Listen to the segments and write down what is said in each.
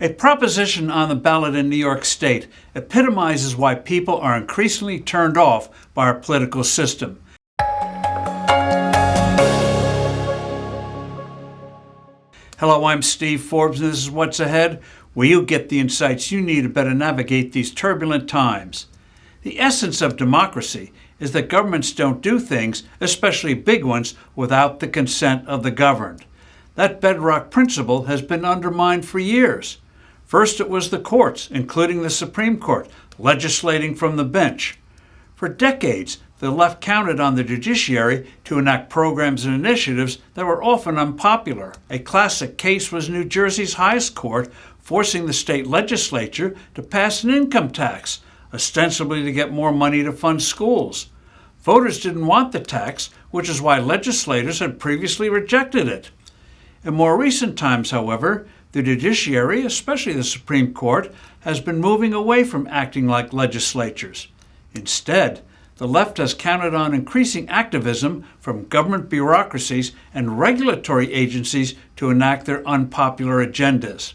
A proposition on the ballot in New York State epitomizes why people are increasingly turned off by our political system. Hello, I'm Steve Forbes, and this is What's Ahead, where you get the insights you need to better navigate these turbulent times. The essence of democracy is that governments don't do things, especially big ones, without the consent of the governed. That bedrock principle has been undermined for years. First, it was the courts, including the Supreme Court, legislating from the bench. For decades, the left counted on the judiciary to enact programs and initiatives that were often unpopular. A classic case was New Jersey's highest court forcing the state legislature to pass an income tax, ostensibly to get more money to fund schools. Voters didn't want the tax, which is why legislators had previously rejected it. In more recent times, however, the judiciary, especially the Supreme Court, has been moving away from acting like legislatures. Instead, the left has counted on increasing activism from government bureaucracies and regulatory agencies to enact their unpopular agendas.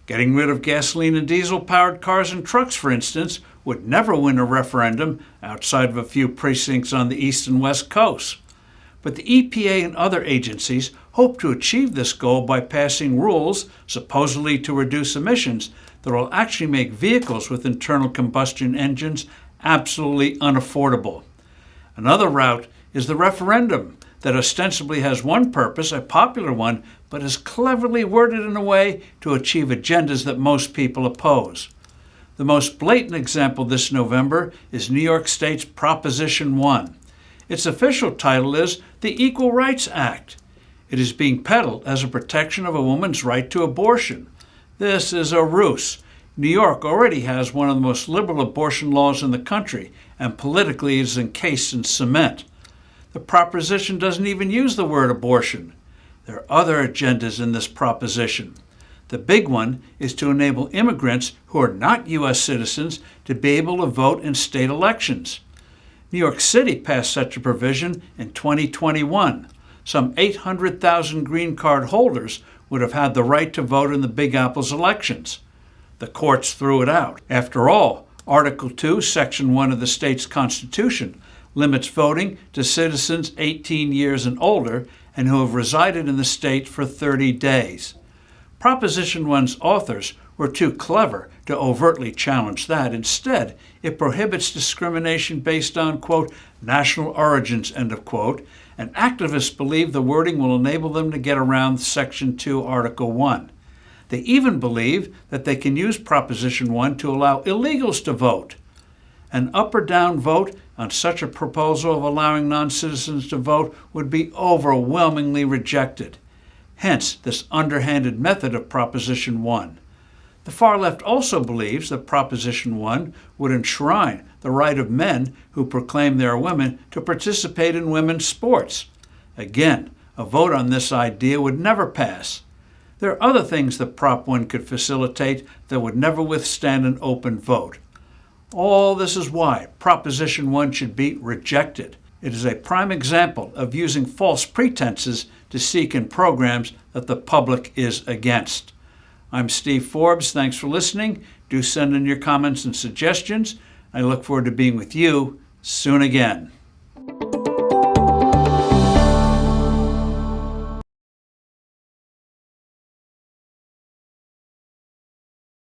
Getting rid of gasoline and diesel-powered cars and trucks, for instance, would never win a referendum outside of a few precincts on the East and West Coasts. But the EPA and other agencies hope to achieve this goal by passing rules, supposedly to reduce emissions, that will actually make vehicles with internal combustion engines absolutely unaffordable. Another route is the referendum that ostensibly has one purpose, a popular one, but is cleverly worded in a way to achieve agendas that most people oppose. The most blatant example this November is New York State's Proposition 1. Its official title is the Equal Rights Act. It is being peddled as a protection of a woman's right to abortion. This is a ruse. New York already has one of the most liberal abortion laws in the country, and politically it is encased in cement. The proposition doesn't even use the word abortion. There are other agendas in this proposition. The big one is to enable immigrants who are not U.S. citizens to be able to vote in state elections. New York City passed such a provision in 2021. Some 800,000 green card holders would have had the right to vote in the Big Apple's elections. The courts threw it out. After all, Article 2, Section 1 of the state's constitution limits voting to citizens 18 years and older and who have resided in the state for 30 days. Proposition 1's authors were too clever to overtly challenge that. Instead, it prohibits discrimination based on, quote, national origins, end of quote, and activists believe the wording will enable them to get around Section 2, Article 1. They even believe that they can use Proposition 1 to allow illegals to vote. An up or down vote on such a proposal of allowing non-citizens to vote would be overwhelmingly rejected. Hence, this underhanded method of Proposition 1. The far left also believes that Proposition 1 would enshrine the right of men who proclaim they are women to participate in women's sports. Again, a vote on this idea would never pass. There are other things that Prop 1 could facilitate that would never withstand an open vote. All this is why Proposition 1 should be rejected. It is a prime example of using false pretenses to seek in programs that the public is against. I'm Steve Forbes. Thanks for listening. Do send in your comments and suggestions. I look forward to being with you soon again.